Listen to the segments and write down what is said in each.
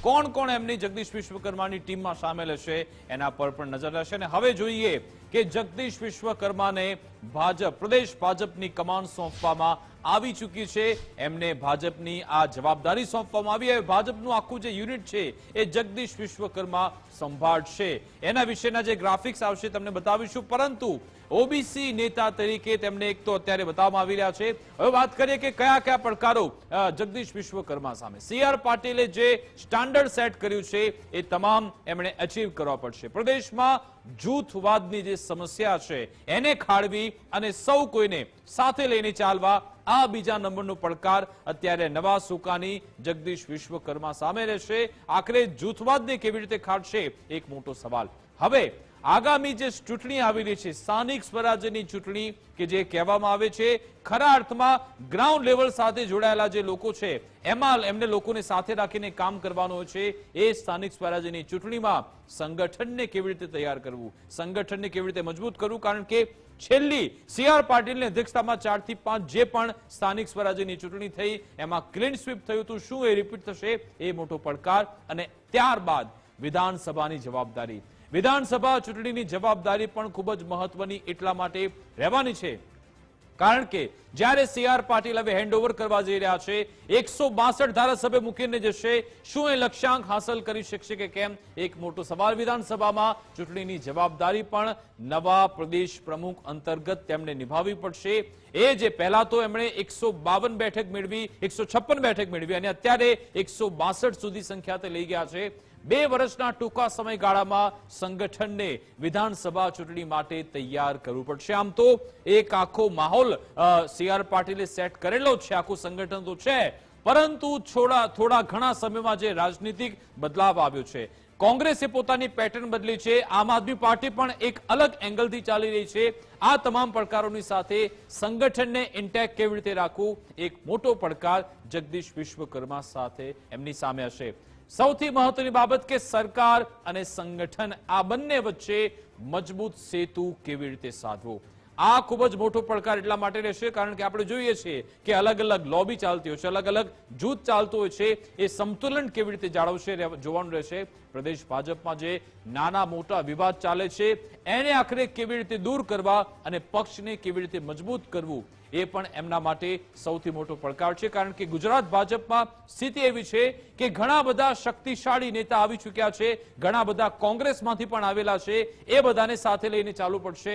કોણ કોણ એમની જગદીશ વિશ્વકર્માની ટીમમાં સામેલ હશે એના પર પણ નજર રહેશે. અને હવે જોઈએ કે જગદીશ વિશ્વકર્માને પ્રદેશ ભાજપની કમાન સોંપવામાં આવી ચૂકી છે. એમને ભાજપની આ જવાબદારી સોંપવામાં આવી. હવે ભાજપનું આખું જે યુનિટ છે એ જગદીશ વિશ્વકર્મા સંભાળશે. એના વિશેના જે ગ્રાફિક્સ આવશે તમને બતાવીશું. પરંતુ ઓબીસી નેતા તરીકે તેમને એક તો અત્યારે બતાવવામાં આવી રહ્યા છે. હવે વાત કરીએ કે કયા કયા પડકારો જગદીશ વિશ્વકર્મા સામે. CR પાટીલે જે સ્ટાન્ડર્ડ સેટ કર્યું છે એ તમામ એમણે અચીવ કરવા પડશે. પ્રદેશમાં જૂથવાદની જે સમસ્યા છે એને ખાળવી અને સૌ કોઈને સાથે લઈને ચાલવા, આ બીજા નંબરનો પડકાર અત્યારે નવા સુકાની જગદીશ વિશ્વકર્મા સામે રહેશે. આખરે જૂથવાદને કેવી રીતે ખાળશે એક મોટો સવાલ. હવે આગામી જે ચૂંટણી આવી રહી છે, સ્થાનિક સ્વરાજ્યની ચૂંટણી કે જે કહેવામાં આવે છે, ખરા અર્થમાં ગ્રાઉન્ડ લેવલ સાથે જોડાયેલા જે લોકો છે એમાં એમને લોકોને સાથે રાખીને કામ કરવાનું છે. એ સ્થાનિક સ્વરાજ્યની ચૂંટણીમાં સંગઠનને કેવી રીતે તૈયાર કરવું, સંગઠનને કેવી રીતે મજબૂત કરવું. કારણ કે છેલ્લી CR પાટીલની અધ્યક્ષતામાં 4 થી 5 જે પણ સ્થાનિક સ્વરાજ્યની ચૂંટણી થઈ એમાં ક્લીન સ્વીપ થયું હતું. શું એ રિપીટ થશે એ મોટો પડકાર. અને ત્યારબાદ વિધાનસભાની જવાબદારી, વિધાનસભા ચૂંટણીની જવાબદારી પણ ખૂબ જ મહત્વની એટલા માટે રહેવાની છે કારણ કે જ્યારે CR પાટીલ હવે હેન્ડઓવર કરવા જઈ રહ્યા છે, 162 ધારાસભ્ય મૂકીને જશે, શું એ લક્ષ્યાંક હાંસલ કરી શકશે કે કેમ એક મોટો સવાલ. વિધાનસભામાં ચૂંટણીની જવાબદારી પણ નવા પ્રદેશ પ્રમુખ અંતર્ગત તેમને નિભાવવી પડશે. એ જે પહેલા તો એમણે 152 બેઠક મેળવી, 156 બેઠક મેળવી અને અત્યારે 162 સુધી સંખ્યા તે લઈ ગયા છે. 2 વર્ષના ટૂંકા સમયગાળામાં સંગઠનને વિધાનસભા ચૂંટણી માટે તૈયાર કરવું પડશે. આમ તો એક આખો માહોલ CR પાટીલે સેટ કરેલો છે, આખું સંગઠન તો છે, પરંતુ થોડા ઘણા સમયમાં જે રાજનીતિક બદલાવ આવ્યો છે, કોંગ્રેસે પોતાની પેટર્ન બદલી છે, આમ આદમી પાર્ટી પણ એક અલગ એંગલથી ચાલી રહી છે. આ તમામ પડકારોની સાથે સંગઠનને ઇન્ટેક્ટ કેવી રીતે રાખવું એક મોટો પડકાર જગદીશ વિશ્વકર્મા સાથે એમની સામે હશે. સૌથી મહત્વની બાબત કે સરકાર અને સંગઠન આ બંને વચ્ચે મજબૂત સેતુ કેવી રીતે સાધવો, આ ખૂબ જ મોટો પડકાર એટલા માટે રહેશે કારણ કે આપણે જોઈએ છીએ કે અલગ અલગ લોબી ચાલતી હોય છે, અલગ અલગ જૂથ ચાલતું હોય છે. એ સંતુલન કેવી રીતે જાળવશે જોવાનું રહેશે. પ્રદેશ ભાજપમાં જે નાના મોટા વિવાદ ચાલે છે એને આખરે કેવી રીતે દૂર કરવા અને પક્ષને કેવી રીતે મજબૂત કરવું એ પણ એમના માટે સૌથી મોટો પડકાર છે. કારણ કે ગુજરાત ભાજપમાં સ્થિતિ એવી છે કે ઘણા બધા શક્તિશાળી નેતા આવી ચૂક્યા છે, ઘણા બધા કોંગ્રેસમાંથી પણ આવેલા છે. એ બધાને સાથે લઈને ચાલવું પડશે.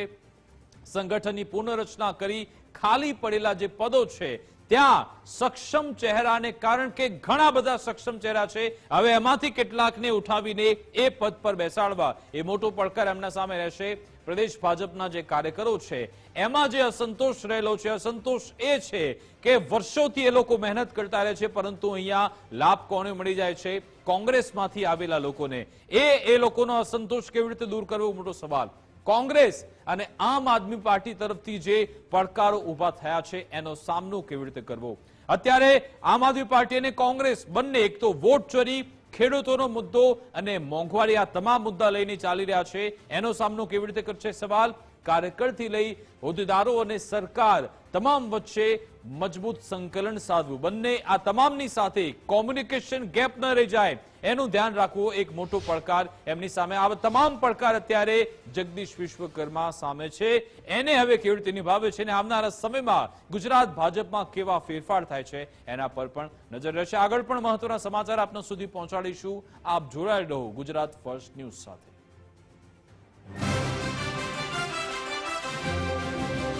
સંગઠનની પુનઃરચના કરી ખાલી પડેલા જે પદો છે ત્યાં સક્ષમ ચહેરાને, કારણ કે ઘણા બધા સક્ષમ ચહેરા છે, હવે એમાંથી કેટલાકને ઉઠાવીને એ પદ પર બેસાડવા એ મોટો પડકાર એમના સામે રહેશે. પ્રદેશ ભાજપના જે કાર્યકરો છે એમાં જે અસંતોષ રહેલો છે, અસંતોષ એ છે કે વર્ષોથી એ લોકો મહેનત કરતા રહે છે પરંતુ અહીંયા લાભ કોને મળી જાય છે, કોંગ્રેસમાંથી આવેલા લોકોને. એ લોકોનો અસંતોષ કેવી રીતે દૂર કરવો મોટો સવાલ. કોંગ્રેસ અને આમ આદમી પાર્ટી તરફથી જે પડકારો ઉભા થયા છે એનો સામનો કેવી રીતે કરવો. અત્યારે આમ આદમી પાર્ટી અને કોંગ્રેસ બંને એક તો વોટ ચોરી, ખેડૂતોનો મુદ્દો અને મોંઘવારી, આ તમામ મુદ્દા લઈને ચાલી રહ્યા છે. એનો સામનો કેવી રીતે કરશે સવાલ. કાર્યકરથી લઈ હોદ્દેદારો અને સરકાર તમામ વચ્ચે મજબૂત સંકલન સાધવું, બંને આ તમામની સાથે કોમ્યુનિકેશન ગેપ ન રહી જાય એનું ધ્યાન રાખવું એક મોટો પડકાર એમની સામે. આ તમામ પડકાર અત્યારે જગદીશ વિશ્વકર્મા સામે છે. એને હવે કેવી રીતે નિભાવે છે અને આવનારા સમયમાં ગુજરાત ભાજપમાં કેવા ફેરફાર થાય છે એના પર પણ નજર રહેશે. આગળ પણ મહત્વના સમાચાર આપના સુધી પહોંચાડીશું. આપ જોડાયેલા રહો ગુજરાત ફર્સ્ટ ન્યૂઝ સાથે.